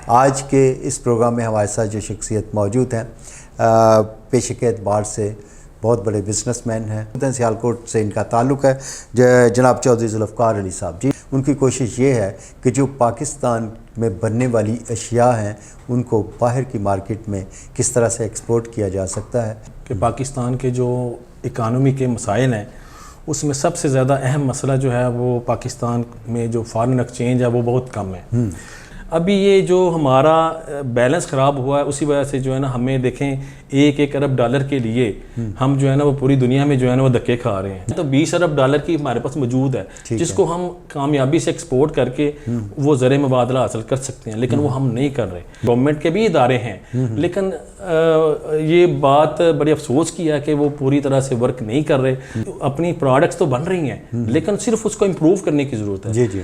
آج کے اس پروگرام میں ہمارے ساتھ جو شخصیت موجود ہیں پیشے کے اعتبار سے بہت بڑے بزنس مین ہیں، سیالکوٹ سے ان کا تعلق ہے، جناب چودھری ذوالفقار علی صاحب جی۔ ان کی کوشش یہ ہے کہ جو پاکستان میں بننے والی اشیاء ہیں ان کو باہر کی مارکیٹ میں کس طرح سے ایکسپورٹ کیا جا سکتا ہے کہ پاکستان کے جو اکانومی کے مسائل ہیں اس میں سب سے زیادہ اہم مسئلہ جو ہے وہ پاکستان میں جو فارن ایکسچینج ہے وہ بہت کم ہے۔ ابھی یہ جو ہمارا بیلنس خراب ہوا ہے اسی وجہ سے جو ہے نا ہمیں دیکھیں 1 ارب ڈالر کے لیے ہم جو ہے نا وہ پوری دنیا میں جو ہے نا وہ دھکے کھا رہے ہیں۔ تو 20 ارب ڈالر کی ہمارے پاس موجود ہے جس کو ہم کامیابی سے ایکسپورٹ کر کے وہ زر مبادلہ حاصل کر سکتے ہیں، لیکن وہ ہم نہیں کر رہے۔ گورنمنٹ کے بھی ادارے ہیں لیکن یہ بات بڑی افسوس کی ہے کہ وہ پوری طرح سے ورک نہیں کر رہے۔ اپنی پروڈکٹس تو بن رہی ہیں لیکن صرف اس کو امپروو کرنے کی ضرورت ہے۔ جی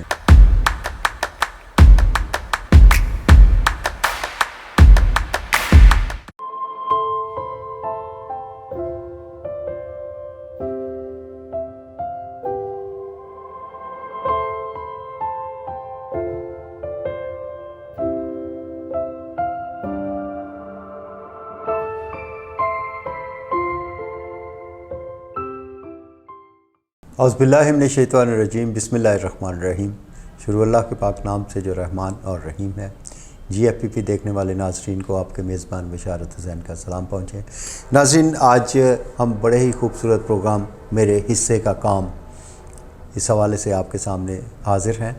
اعوذ باللہ من الشیطان الرجیم، بسم اللہ الرحمن الرحیم۔ شروع اللہ کے پاک نام سے جو رحمان اور رحیم ہے۔ GFPP دیکھنے والے ناظرین کو آپ کے میزبان بشارت حسین کا سلام پہنچے۔ ناظرین، آج ہم بڑے ہی خوبصورت پروگرام میرے حصے کا کام اس حوالے سے آپ کے سامنے حاضر ہیں۔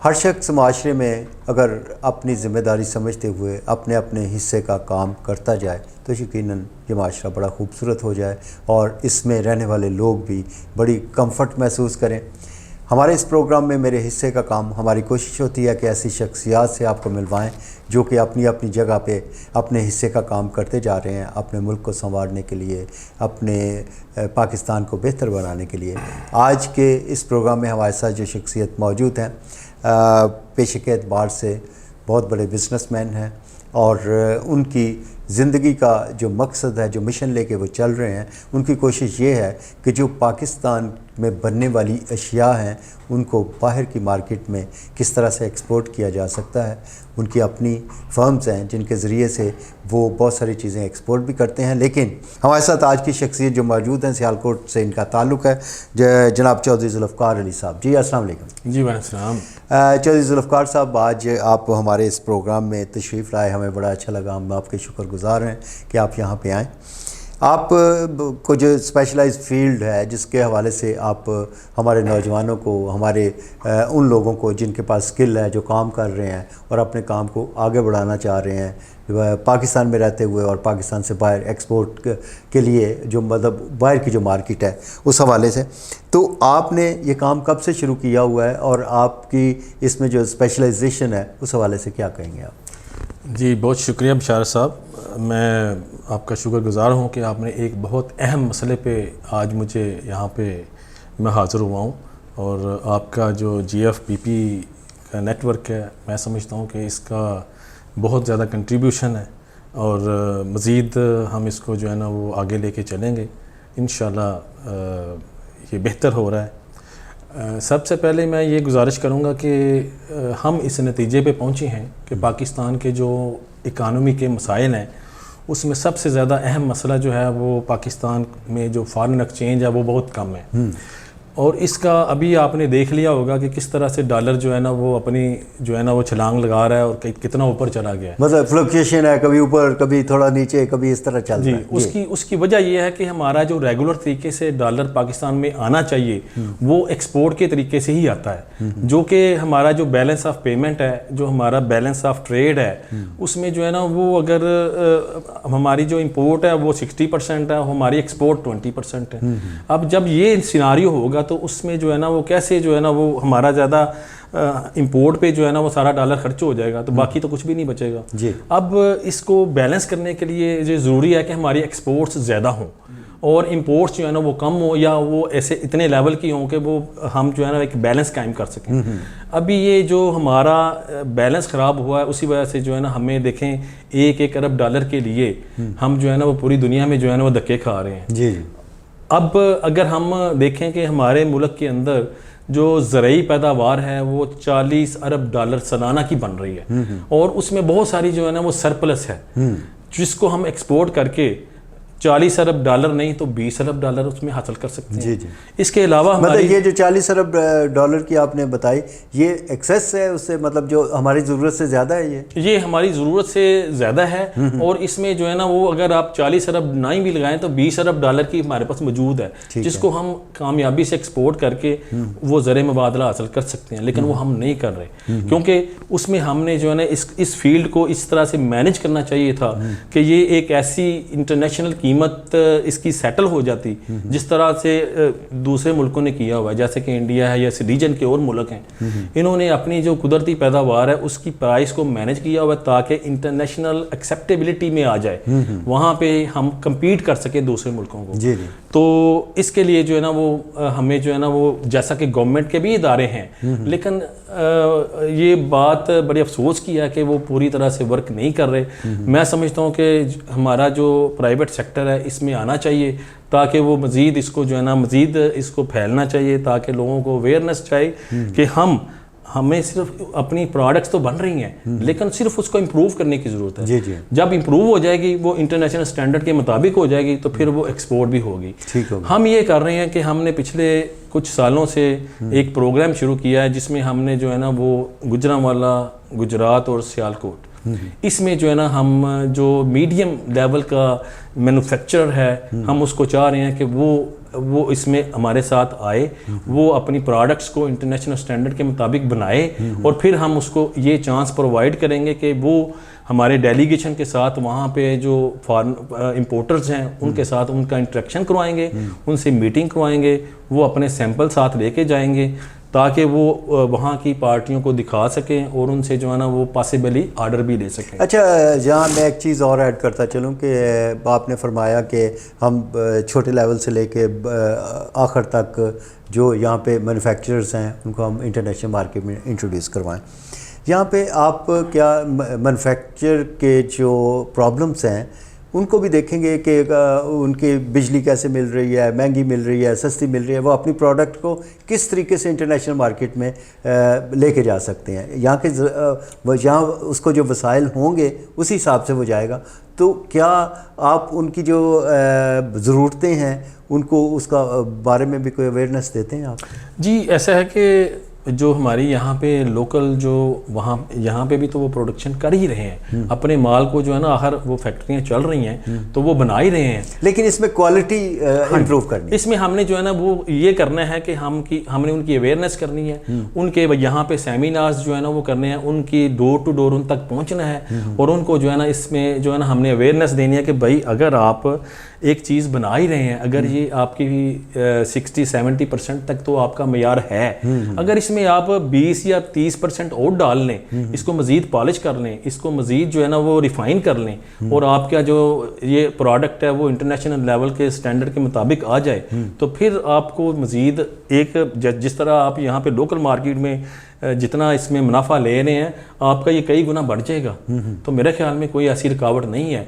ہر شخص معاشرے میں اگر اپنی ذمہ داری سمجھتے ہوئے اپنے اپنے حصے کا کام کرتا جائے تو یقیناً یہ معاشرہ بڑا خوبصورت ہو جائے اور اس میں رہنے والے لوگ بھی بڑی کمفرٹ محسوس کریں۔ ہمارے اس پروگرام میں میرے حصے کا کام، ہماری کوشش ہوتی ہے کہ ایسی شخصیات سے آپ کو ملوائیں جو کہ اپنی اپنی جگہ پہ اپنے حصے کا کام کرتے جا رہے ہیں، اپنے ملک کو سنوارنے کے لیے، اپنے پاکستان کو بہتر بنانے کے لیے۔ آج کے اس پروگرام میں ہمارے ساتھ جو شخصیت موجود ہیں پیشے کے اعتبار سے بہت بڑے بزنس مین ہیں اور ان کی زندگی کا جو مقصد ہے، جو مشن لے کے وہ چل رہے ہیں، ان کی کوشش یہ ہے کہ جو پاکستان میں بننے والی اشیاء ہیں ان کو باہر کی مارکیٹ میں کس طرح سے ایکسپورٹ کیا جا سکتا ہے۔ ان کی اپنی فرمز ہیں جن کے ذریعے سے وہ بہت ساری چیزیں ایکسپورٹ بھی کرتے ہیں۔ لیکن ہمارے ساتھ آج کی شخصیت جو موجود ہیں، سیالکوٹ سے ان کا تعلق ہے، جناب چودھری ذوالفقار علی صاحب جی۔ السلام علیکم جی وعلیکم السلام۔ چودھری ذوالفقار صاحب، آج آپ ہمارے اس پروگرام میں تشریف لائے، ہمیں بڑا اچھا لگا، ہم آپ کے شکر گزار ہیں کہ آپ یہاں پہ آئیں۔ آپ کو جو اسپیشلائز فیلڈ ہے جس کے حوالے سے آپ ہمارے نوجوانوں کو، ہمارے ان لوگوں کو جن کے پاس سکل ہے، جو کام کر رہے ہیں اور اپنے کام کو آگے بڑھانا چاہ رہے ہیں پاکستان میں رہتے ہوئے اور پاکستان سے باہر ایکسپورٹ کے لیے، جو مطلب باہر کی جو مارکیٹ ہے اس حوالے سے، تو آپ نے یہ کام کب سے شروع کیا ہوا ہے اور آپ کی اس میں جو اسپیشلائزیشن ہے اس حوالے سے کیا کہیں گے آپ؟ جی بہت شکریہ بشارت صاحب، میں آپ کا شکر گزار ہوں کہ آپ نے ایک بہت اہم مسئلے پہ آج مجھے یہاں پہ میں حاضر ہوا ہوں، اور آپ کا جو GFPP کا نیٹ ورک ہے، میں سمجھتا ہوں کہ اس کا بہت زیادہ کنٹریبیوشن ہے اور مزید ہم اس کو جو ہے نا وہ آگے لے کے چلیں گے انشاءاللہ۔ یہ بہتر ہو رہا ہے۔ سب سے پہلے میں یہ گزارش کروں گا کہ ہم اس نتیجے پہ پہنچے ہیں کہ پاکستان کے جو اکانومی کے مسائل ہیں اس میں سب سے زیادہ اہم مسئلہ جو ہے وہ پاکستان میں جو فارن ایکسچینج ہے وہ بہت کم ہے، اور اس کا ابھی آپ نے دیکھ لیا ہوگا کہ کس طرح سے ڈالر جو ہے نا وہ اپنی جو ہے نا وہ چھلانگ لگا رہا ہے اور کتنا اوپر چلا گیا ہے۔ مطلب فلکچویشن ہے، کبھی اوپر کبھی تھوڑا نیچے، کبھی اس طرح چل رہا ہے۔ جی، اس کی وجہ یہ ہے کہ ہمارا جو ریگولر طریقے سے ڈالر پاکستان میں آنا چاہیے وہ ایکسپورٹ کے طریقے سے ہی آتا ہے، جو کہ ہمارا جو بیلنس آف پیمنٹ ہے، جو ہمارا بیلنس آف ٹریڈ ہے، اس میں جو ہے نا وہ اگر ہماری جو امپورٹ ہے وہ 60% ہے، ہماری ایکسپورٹ 20% ہے۔ اب جب یہ سیناریو ہوگا تو اس میں جو ہے نا وہ کیسے جو ہے نا وہ ہمارا زیادہ امپورٹ پہ جو ہے نا وہ سارا ڈالر خرچ ہو جائے گا تو باقی تو کچھ بھی نہیں بچے گا۔ اب اس کو بیلنس کرنے کے لیے یہ ضروری ہے کہ ہماری ایکسپورٹس زیادہ ہوں اور امپورٹس جو ہے نا وہ کم ہوں، یا وہ ایسے اتنے لیول کی ہوں کہ وہ ہم جو ہے نا ایک بیلنس قائم کر سکیں۔ ابھی یہ جو ہمارا بیلنس خراب ہوا ہے اسی وجہ سے جو ہے نا ہمیں دیکھیں 1 ارب ڈالر کے لیے ہم جو ہے نا وہ پوری دنیا میں جو ہے نا وہ دھکے کھا رہے ہیں۔ اب اگر ہم دیکھیں کہ ہمارے ملک کے اندر جو زرعی پیداوار ہے وہ 40 ارب ڈالر سالانہ کی بن رہی ہے، اور اس میں بہت ساری جو ہے نا وہ سرپلس ہے جس کو ہم ایکسپورٹ کر کے 40 ارب ڈالر نہیں تو 20 ارب ڈالر اس میں حاصل کر سکتے ہیں۔ جی جی، اس کے علاوہ مطلب یہ جو 40 ارب ڈالر کی آپ نے بتائی، یہ ایکسیس ہے اس سے، مطلب جو ہماری ضرورت سے زیادہ ہے، یہ ہماری ضرورت سے زیادہ ہے، اور اس میں جو ہے نا وہ اگر آپ 40 ارب نہیں بھی لگائیں تو 20 ارب ڈالر کی ہمارے پاس موجود ہے، جس کو ہم کامیابی سے ایکسپورٹ کر کے وہ زر مبادلہ حاصل کر سکتے ہیں، لیکن وہ ہم نہیں کر رہے، کیونکہ اس میں ہم نے جو ہے نا اس فیلڈ کو اس طرح سے مینج کرنا چاہیے تھا کہ یہ ایک ایسی انٹرنیشنل قیمت اس کی سیٹل ہو جاتی جس طرح سے دوسرے ملکوں نے کیا ہوا ہے، جیسے کہ انڈیا ہے یا اس ریجن کے اور ملک ہیں، انہوں نے اپنی جو قدرتی پیداوار ہے اس کی پرائس کو مینج کیا ہوا ہے تاکہ انٹرنیشنل ایکسیپٹیبلٹی میں آ جائے، وہاں پہ ہم کمپیٹ کر سکیں دوسرے ملکوں کو۔ تو اس کے لیے جو ہے نا وہ ہمیں جو ہے نا وہ جیسا کہ گورنمنٹ کے بھی ادارے ہیں، لیکن یہ بات بڑی افسوس کی ہے کہ وہ پوری طرح سے ورک نہیں کر رہے۔ میں سمجھتا ہوں کہ ہمارا جو پرائیویٹ سیکٹر ہے اس میں آنا چاہیے تاکہ وہ مزید اس کو جو ہے نا مزید اس کو پھیلنا چاہیے، تاکہ لوگوں کو اویئرنس چاہیے کہ ہمیں صرف اپنی پروڈکٹس تو بن رہی ہیں لیکن صرف اس کو امپروو کرنے کی ضرورت ہے۔ جب امپروو ہو جائے گی، وہ انٹرنیشنل سٹینڈرڈ کے مطابق ہو جائے گی تو پھر وہ ایکسپورٹ بھی ہوگی۔ ہم یہ کر رہے ہیں کہ ہم نے پچھلے کچھ سالوں سے ایک پروگرام شروع کیا ہے جس میں ہم نے جو ہے نا وہ گوجرانوالا، گجرات اور سیالکوٹ، اس میں جو ہے نا ہم جو میڈیم لیول کا مینوفیکچرر ہے ہم اس کو چاہ رہے ہیں کہ وہ اس میں ہمارے ساتھ آئے، وہ اپنی پروڈکٹس کو انٹرنیشنل سٹینڈرڈ کے مطابق بنائے، اور پھر ہم اس کو یہ چانس پرووائڈ کریں گے کہ وہ ہمارے ڈیلیگیشن کے ساتھ وہاں پہ جو فارن امپورٹرز ہیں ان کے ساتھ ان کا انٹریکشن کروائیں گے، ان سے میٹنگ کروائیں گے، وہ اپنے سیمپل ساتھ لے کے جائیں گے تاکہ وہ وہاں کی پارٹیوں کو دکھا سکیں اور ان سے جو ہے نا وہ پاسبلی آرڈر بھی لے سکیں۔ اچھا، جہاں میں ایک چیز اور ایڈ کرتا چلوں کہ آپ نے فرمایا کہ ہم چھوٹے لیول سے لے کے آخر تک جو یہاں پہ مینوفیکچررز ہیں ان کو ہم انٹرنیشنل مارکیٹ میں انٹروڈیوس کروائیں۔ یہاں پہ آپ کیا مینوفیکچر کے جو پرابلمس ہیں ان کو بھی دیکھیں گے کہ ان کی بجلی کیسے مل رہی ہے، مہنگی مل رہی ہے، سستی مل رہی ہے، وہ اپنی پروڈکٹ کو کس طریقے سے انٹرنیشنل مارکیٹ میں لے کے جا سکتے ہیں، یہاں کے جہاں اس کو جو وسائل ہوں گے اسی حساب سے وہ جائے گا۔ تو کیا آپ ان کی جو ضرورتیں ہیں ان کو اس کا بارے میں بھی کوئی اویئرنیس دیتے ہیں آپ؟ جی، ایسا ہے کہ جو ہماری یہاں پہ لوکل جو وہاں یہاں پہ بھی تو وہ پروڈکشن کر ہی رہے ہیں اپنے مال کو، جو ہے نا آخر وہ فیکٹریاں چل رہی ہیں تو وہ بنا ہی رہے ہیں، لیکن اس میں کوالٹی امپروو کرنی ہے۔ اس میں ہم نے جو ہے نا وہ یہ کرنا ہے کہ ہم نے ان کی اویئرنیس کرنی ہے، ان کے یہاں پہ سیمینارز جو ہے نا وہ کرنے ہیں، ان کی ڈور ٹو ڈور ان تک پہنچنا ہے، اور ان کو جو ہے نا اس میں جو ہے نا ہم نے اویئرنیس دینی ہے کہ بھائی اگر آپ ایک چیز بنا ہی رہے ہیں، اگر یہ آپ کی 60-70% تک تو آپ کا معیار ہے، اگر اس میں آپ 20 یا 30% اور ڈال لیں، اس کو مزید پالش کر لیں، اس کو مزید جو ہے نا وہ ریفائن کر لیں، اور آپ کا جو یہ پروڈکٹ ہے وہ انٹرنیشنل لیول کے سٹینڈرڈ کے مطابق آ جائے، تو پھر آپ کو مزید ایک جس طرح آپ یہاں پہ لوکل مارکیٹ میں جتنا اس میں منافع لے رہے ہیں آپ کا یہ کئی گنا بڑھ جائے گا۔ تو میرے خیال میں کوئی ایسی رکاوٹ نہیں ہے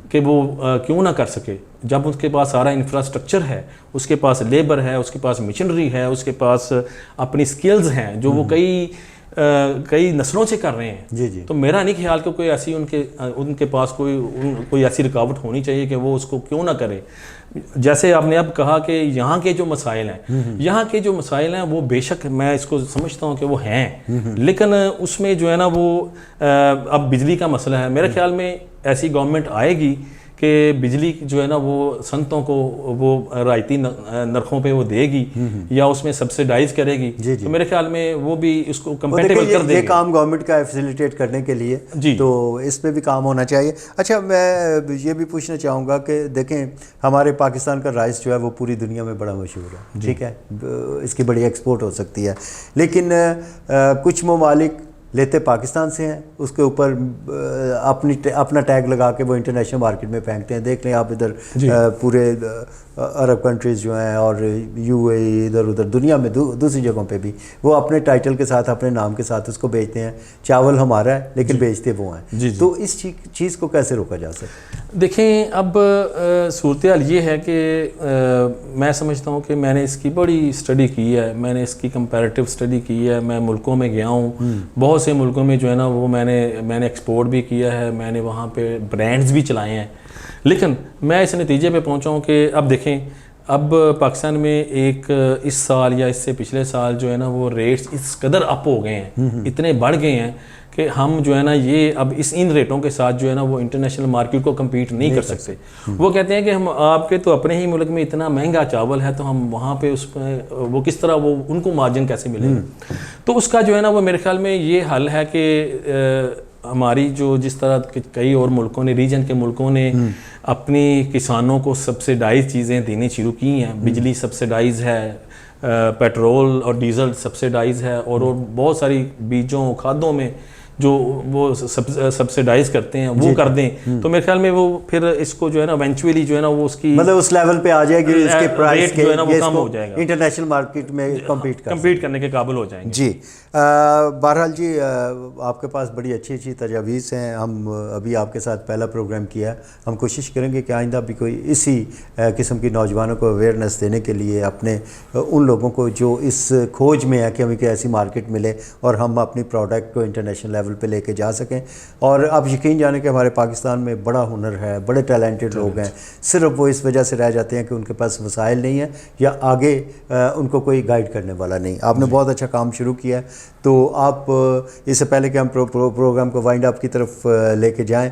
کہ وہ کیوں نہ کر سکے، جب اس کے پاس سارا انفراسٹرکچر ہے، اس کے پاس لیبر ہے، اس کے پاس مشینری ہے، اس کے پاس اپنی سکلز ہیں جو وہ کئی نسلوں سے کر رہے ہیں۔ تو میرا نہیں خیال کہ کوئی ایسی ان کے پاس کوئی ایسی رکاوٹ ہونی چاہیے کہ وہ اس کو کیوں نہ کرے۔ جیسے آپ نے اب کہا کہ یہاں کے جو مسائل ہیں وہ بے شک میں اس کو سمجھتا ہوں کہ وہ ہیں، لیکن اس میں جو ہے نا وہ اب بجلی کا مسئلہ ہے، میرے خیال میں ایسی گورنمنٹ آئے گی کہ بجلی جو ہے نا وہ صنعتوں کو وہ رعایتی نرخوں پہ وہ دے گی یا اس میں سبسیڈائز کرے گی، تو میرے خیال میں وہ بھی اس کو کمپیٹیبل کر دے گی۔ یہ کام گورنمنٹ کا فیسیلیٹیٹ کرنے کے لیے تو اس پہ بھی کام ہونا چاہیے۔ اچھا، میں یہ بھی پوچھنا چاہوں گا کہ دیکھیں ہمارے پاکستان کا رائس جو ہے وہ پوری دنیا میں بڑا مشہور ہے، ٹھیک ہے، اس کی بڑی ایکسپورٹ ہو سکتی ہے، لیکن کچھ ممالک لیتے پاکستان سے ہیں, اس کے اوپر اپنا ٹیگ لگا کے وہ انٹرنیشنل مارکیٹ میں پھینکتے ہیں. دیکھ لیں آپ ادھر پورے عرب کنٹریز جو ہیں اور UAE ادھر ادھر دنیا میں دوسری جگہوں پہ بھی وہ اپنے ٹائٹل کے ساتھ اپنے نام کے ساتھ اس کو بیچتے ہیں. چاول ہمارا ہے لیکن بیچتے وہ ہیں. تو اس چیز کو کیسے روکا جا سکتا ہے؟ دیکھیں اب صورتحال یہ ہے کہ میں سمجھتا ہوں کہ میں نے اس کی بڑی اسٹڈی کی ہے, میں نے اس کی کمپیریٹیو اسٹڈی کی ہے, میں ملکوں میں گیا ہوں, بہت سے ملکوں میں جو ہے نا وہ میں نے ایکسپورٹ بھی کیا ہے, میں نے وہاں پہ برانڈز بھی چلائے ہیں. لیکن میں اس نتیجے پہ پہنچا ہوں کہ اب دیکھیں اب پاکستان میں ایک اس سال یا اس سے پچھلے سال جو ہے نا وہ ریٹس اس قدر اپ ہو گئے ہیں, اتنے بڑھ گئے ہیں کہ ہم جو ہے نا یہ اب ان ریٹوں کے ساتھ جو ہے نا وہ انٹرنیشنل مارکیٹ کو کمپیٹ نہیں کر سکتے. وہ کہتے ہیں کہ ہم آپ کے تو اپنے ہی ملک میں اتنا مہنگا چاول ہے تو ہم وہاں پہ اس پہ وہ کس طرح وہ ان کو مارجن کیسے ملے گا. تو اس کا جو ہے نا وہ میرے خیال میں یہ حل ہے کہ ہماری جو جس طرح کئی اور ملکوں نے ریجن کے ملکوں نے اپنی کسانوں کو سبسیڈائز چیزیں دینی شروع کی ہیں. بجلی سبسیڈائز ہے, پیٹرول اور ڈیزل سبسیڈائز ہے, اور بہت ساری بیجوں کھادوں میں جو وہ سبسیڈائز کرتے ہیں وہ کر دیں تو میرے خیال میں وہ پھر اس کو جو ہے نا ایونچولی جو ہے نا وہ اس کی مطلب اس لیول پہ آ جائے گی, اس کے پرائس جو ہے نا وہ کم ہو جائے گا, انٹرنیشنل مارکیٹ میں کمپیٹ کرنے کے قابل ہو جائیں گے. جی بہرحال جی آپ کے پاس بڑی اچھی اچھی تجاویز ہیں. ہم ابھی آپ کے ساتھ پہلا پروگرام کیا ہے, ہم کوشش کریں گے کہ آئندہ بھی کوئی اسی قسم کی نوجوانوں کو اویئرنیس دینے کے لیے اپنے ان لوگوں کو جو اس کھوج میں ہے کہ ہمیں کوئی ایسی مارکیٹ ملے اور ہم اپنی پروڈکٹ کو انٹرنیشنل لیول پہ لے کے جا سکیں. اور آپ یقین جانیں کہ ہمارے پاکستان میں بڑا ہنر ہے, بڑے ٹیلنٹڈ لوگ ہیں, صرف وہ اس وجہ سے رہ جاتے ہیں کہ ان کے پاس وسائل نہیں ہیں یا آگے ان کو کوئی گائیڈ کرنے والا نہیں. آپ نے بہت اچھا کام شروع کیا ہے, تو آپ اس سے پہلے کہ ہم پروگرام کو وائنڈ اپ کی طرف لے کے جائیں,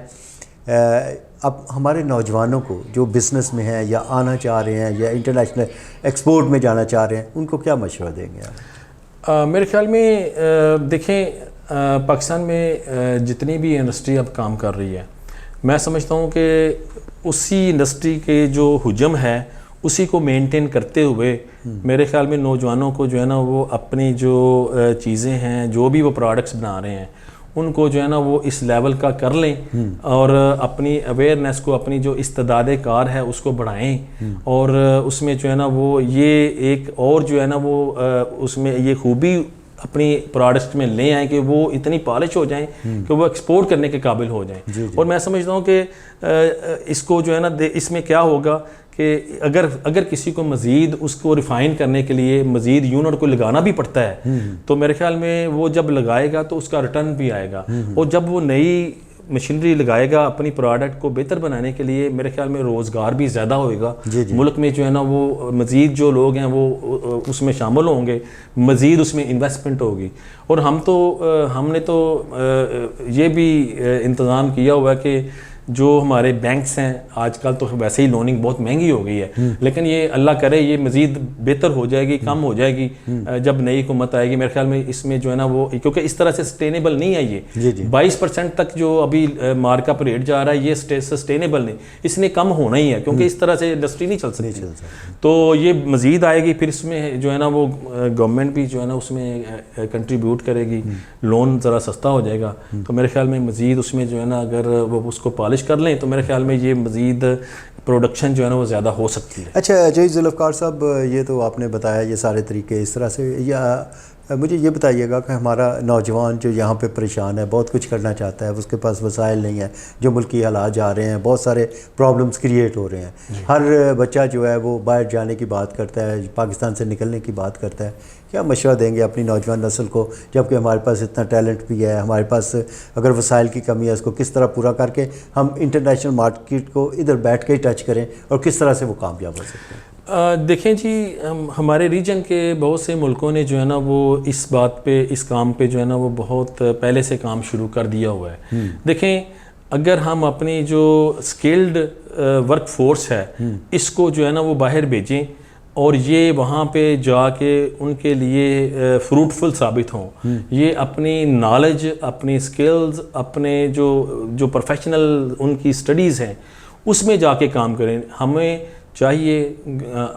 اب ہمارے نوجوانوں کو جو بزنس میں ہیں یا آنا چاہ رہے ہیں یا انٹرنیشنل ایکسپورٹ میں جانا چاہ رہے ہیں, ان کو کیا مشورہ دیں گے آپ؟ میرے خیال میں دیکھیں پاکستان میں جتنی بھی انڈسٹری اب کام کر رہی ہے, میں سمجھتا ہوں کہ اسی انڈسٹری کے جو حجم ہے اسی کو مینٹین کرتے ہوئے میرے خیال میں نوجوانوں کو جو ہے نا وہ اپنی جو چیزیں ہیں, جو بھی وہ پروڈکٹس بنا رہے ہیں, ان کو جو ہے نا وہ اس لیول کا کر لیں اور اپنی اویئرنیس کو, اپنی جو استعداد کار ہے اس کو بڑھائیں, اور اس میں جو ہے نا وہ یہ ایک اور جو ہے نا وہ اس میں یہ خوبی اپنی پروڈکٹ میں لے آئیں کہ وہ اتنی پالش ہو جائیں کہ وہ ایکسپورٹ کرنے کے قابل ہو جائیں. اور میں سمجھتا ہوں کہ اس کو جو ہے نا اس میں کیا ہوگا کہ اگر کسی کو مزید اس کو ریفائن کرنے کے لیے مزید یونٹ کو لگانا بھی پڑتا ہے تو میرے خیال میں وہ جب لگائے گا تو اس کا ریٹرن بھی آئے گا, اور جب وہ نئی مشینری لگائے گا اپنی پروڈکٹ کو بہتر بنانے کے لیے میرے خیال میں روزگار بھی زیادہ ہوئے گا. ملک میں جو ہے نا وہ مزید جو لوگ ہیں وہ اس میں شامل ہوں گے, مزید اس میں انویسٹمنٹ ہوگی. اور ہم نے تو یہ بھی انتظام کیا ہوا ہے کہ جو ہمارے بینکس ہیں آج کل تو ویسے ہی لوننگ بہت مہنگی ہو گئی ہے, لیکن یہ اللہ کرے یہ مزید بہتر ہو جائے گی, کم ہو جائے گی جب نئی حکومت آئے گی. میرے خیال میں اس میں جو ہے نا وہ کیونکہ اس طرح سے سسٹینیبل نہیں ہے, یہ 22% تک جو ابھی مارک اپ ریٹ جا رہا ہے یہ سسٹینیبل نہیں, اس نے کم ہونا ہی ہے کیونکہ اس طرح سے انڈسٹری نہیں چل سکتی. تو یہ مزید آئے گی, پھر اس میں جو ہے نا وہ گورنمنٹ بھی جو ہے نا اس میں کنٹریبیوٹ کرے گی, لون ذرا سستا ہو جائے گا. تو میرے خیال میں مزید اس میں جو ہے نا اگر وہ اس کو پالش کر لیں تو میرے خیال میں یہ مزید پروڈکشن جو ہے نا وہ زیادہ ہو سکتی ہے. اچھا جی ذوالفقار صاحب, یہ تو آپ نے بتایا یہ سارے طریقے اس طرح سے, یا مجھے یہ بتائیے گا کہ ہمارا نوجوان جو یہاں پہ پریشان ہے, بہت کچھ کرنا چاہتا ہے, اس کے پاس وسائل نہیں ہیں, جو ملکی حالات جا رہے ہیں, بہت سارے پرابلمس کریٹ ہو رہے ہیں, ہر بچہ جو ہے وہ باہر جانے کی بات کرتا ہے, پاکستان سے نکلنے کی بات کرتا ہے, کیا مشورہ دیں گے اپنی نوجوان نسل کو جبکہ ہمارے پاس اتنا ٹیلنٹ بھی ہے, ہمارے پاس اگر وسائل کی کمی ہے اس کو کس طرح پورا کر کے ہم انٹرنیشنل مارکیٹ کو ادھر بیٹھ کے ہی ٹچ کریں اور کس طرح سے وہ کامیاب ہو سکتے ہیں؟ دیکھیں جی, ہمارے ریجن کے بہت سے ملکوں نے جو ہے نا وہ اس بات پہ, اس کام پہ جو ہے نا وہ بہت پہلے سے کام شروع کر دیا ہوا ہے. دیکھیں اگر ہم اپنی جو اسکلڈ ورک فورس ہے اس کو جو ہے نا وہ باہر بھیجیں اور یہ وہاں پہ جا کے ان کے لیے فروٹفل ثابت ہوں, یہ اپنی نالج, اپنی سکلز, اپنے جو پروفیشنل ان کی اسٹڈیز ہیں اس میں جا کے کام کریں. ہمیں چاہیے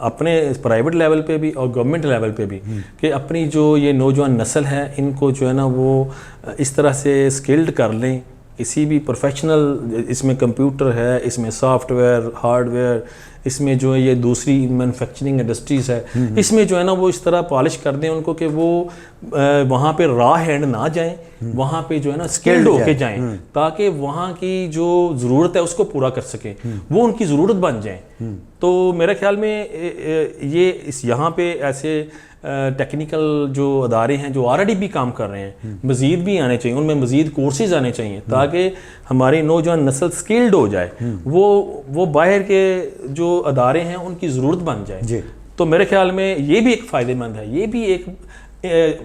اپنے پرائیویٹ لیول پہ بھی اور گورنمنٹ لیول پہ بھی کہ اپنی جو یہ نوجوان نسل ہے ان کو جو ہے نا وہ اس طرح سے اسکلڈ کر لیں. کسی بھی پروفیشنل، اس میں کمپیوٹر ہے، اس میں سافٹ ویئر، ہارڈ ویئر، اس میں جو ہے یہ دوسری مینوفیکچرنگ انڈسٹریز ہے، اس میں جو ہے نا وہ اس طرح پالش کر دیں ان کو کہ وہ وہاں پہ را ہینڈ نہ جائیں، وہاں پہ جو ہے نا اسکلڈ ہو کے جائیں تاکہ وہاں کی جو ضرورت ہے اس کو پورا کر سکیں، وہ ان کی ضرورت بن جائیں. تو میرے خیال میں یہ یہاں پہ ایسے ٹیکنیکل جو ادارے ہیں جو آلریڈی بھی کام کر رہے ہیں، مزید بھی آنے چاہیے، ان میں مزید کورسز آنے چاہیے تاکہ ہماری نوجوان نسل سکلڈ ہو جائے، وہ باہر کے جو ادارے ہیں ان کی ضرورت بن جائے. تو میرے خیال میں یہ بھی ایک فائدہ مند ہے، یہ بھی ایک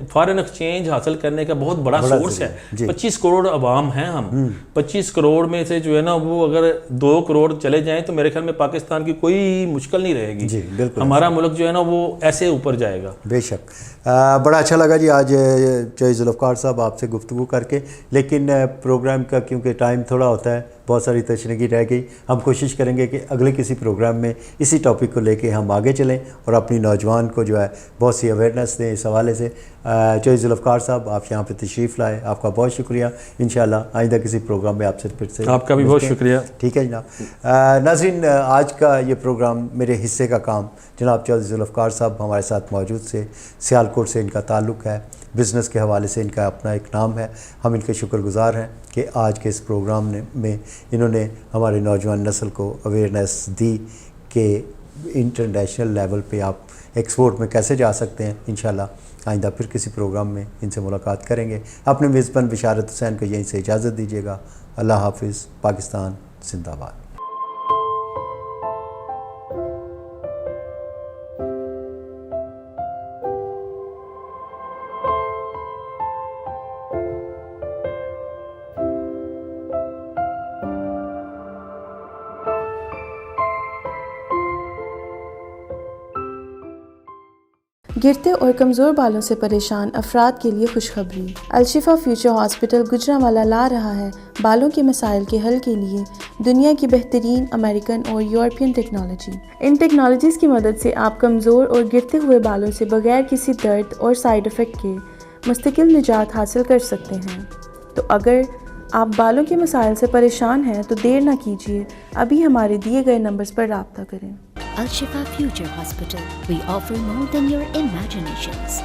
فارن ایکسچینج حاصل کرنے کا بہت بڑا سورس ہے. 25 کروڑ عوام ہیں ہم، 25 کروڑ میں سے جو ہے نا وہ اگر 2 کروڑ چلے جائیں تو میرے خیال میں پاکستان کی کوئی مشکل نہیں رہے گی. ہمارا ملک جو ہے نا وہ ایسے اوپر جائے گا. بے شک. بڑا اچھا لگا جی آج چوہے ذوالفقار صاحب آپ سے گفتگو کر کے، لیکن پروگرام کا کیونکہ ٹائم تھوڑا ہوتا ہے، بہت ساری تشنگی رہ گئی. ہم کوشش کریں گے کہ اگلے کسی پروگرام میں اسی ٹاپک کو لے کے ہم آگے چلیں اور اپنی نوجوان کو جو ہے بہت سی اویئرنیس دیں اس حوالے سے. چوہے ذوالفقار صاحب آپ یہاں پہ تشریف لائے، آپ کا بہت شکریہ. انشاءاللہ آئندہ کسی پروگرام میں آپ سے پھر سے آپ کا بھی بہت شکریہ. ٹھیک ہے جناب. ناظرین، آج کا یہ پروگرام میرے حصے کا کام جناب چوہے ذوالفقار صاحب ہمارے ساتھ موجود سے، سیالکوٹ سے ان کا تعلق ہے، بزنس کے حوالے سے ان کا اپنا ایک نام ہے. ہم ان کے شکر گزار ہیں کہ آج کے اس پروگرام میں انہوں نے ہمارے نوجوان نسل کو اویئرنیس دی کہ انٹرنیشنل لیول پہ آپ ایکسپورٹ میں کیسے جا سکتے ہیں. انشاءاللہ آئندہ پھر کسی پروگرام میں ان سے ملاقات کریں گے. اپنے میزبان بشارت حسین کو یہیں سے اجازت دیجیے گا. اللہ حافظ. پاکستان زندہ باد. گرتے اور کمزور بالوں سے پریشان افراد کے لیے خوشخبری. الشفا فیوچر ہاسپٹل گجرانوالہ لا رہا ہے بالوں کے مسائل کے حل کے لیے دنیا کی بہترین امریکن اور یورپین ٹیکنالوجی. ان ٹیکنالوجیز کی مدد سے آپ کمزور اور گرتے ہوئے بالوں سے بغیر کسی درد اور سائیڈ افیکٹ کے مستقل نجات حاصل کر سکتے ہیں. تو اگر آپ بالوں کے مسائل سے پریشان ہیں تو دیر نہ کیجیے، ابھی ہمارے دیے گئے نمبرز پر رابطہ کریں. Al Shifa Future Hospital. We offer more than your imaginations.